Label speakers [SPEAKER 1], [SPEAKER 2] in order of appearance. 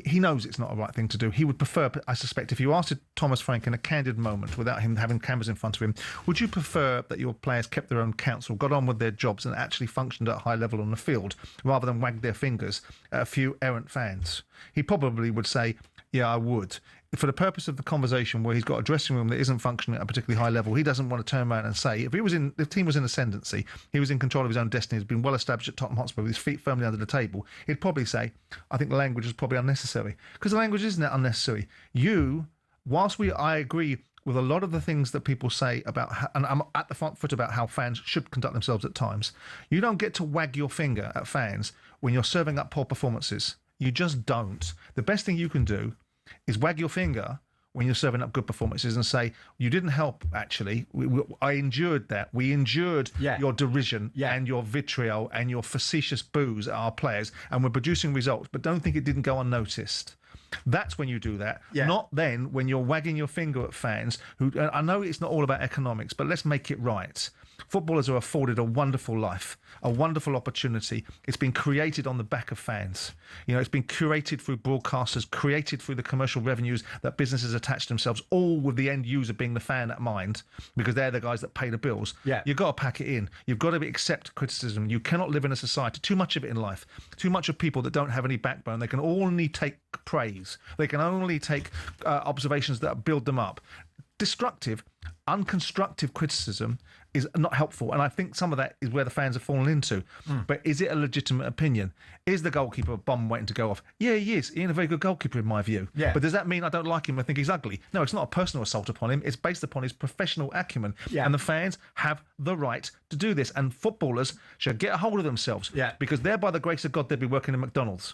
[SPEAKER 1] he knows it's not a right thing to do. He would prefer, I suspect, if you asked Thomas Frank in a candid moment without him having cameras in front of him, would you prefer that your players kept their own counsel, got on with their jobs and actually functioned at a high level on the field rather than wag their fingers at a few errant fans? He probably would say, yeah, I would. For the purpose of the conversation where he's got a dressing room that isn't functioning at a particularly high level, he doesn't want to turn around and say, if the team was in ascendancy, he was in control of his own destiny, has been well established at Tottenham Hotspur with his feet firmly under the table, he'd probably say, I think the language is probably unnecessary. Because the language isn't that unnecessary. Whilst I agree with a lot of the things that people say about, and I'm at the front foot about how fans should conduct themselves at times, you don't get to wag your finger at fans when you're serving up poor performances. You just don't. The best thing you can do is wag your finger when you're serving up good performances and say, you didn't help, actually. I endured that. We endured your derision and your vitriol and your facetious boos at our players, and we're producing results, but don't think it didn't go unnoticed. That's when you do that, not then when you're wagging your finger at fans who, I know it's not all about economics, but let's make it right. Footballers are afforded a wonderful life, a wonderful opportunity. It's been created on the back of fans. It's been curated through broadcasters, created through the commercial revenues that businesses attach themselves, all with the end user being the fan at mind, because they're the guys that pay the bills. You've got to pack it in. You've got to accept criticism. You cannot live in a society, too much of it in life, too much of people that don't have any backbone. They can only take praise. They can only take observations that build them up. Destructive, unconstructive criticism is not helpful, and I think some of that is where the fans have fallen into. But is it a legitimate opinion? Is the goalkeeper a bomb waiting to go off? Yeah, he is. He ain't a very good goalkeeper in my view. But does that mean I don't like him and think he's ugly? No, it's not a personal assault upon him. It's based upon his professional acumen. And the fans have the right to do this, and footballers should get a hold of themselves because they're, by the grace of God, they'd be working in McDonald's.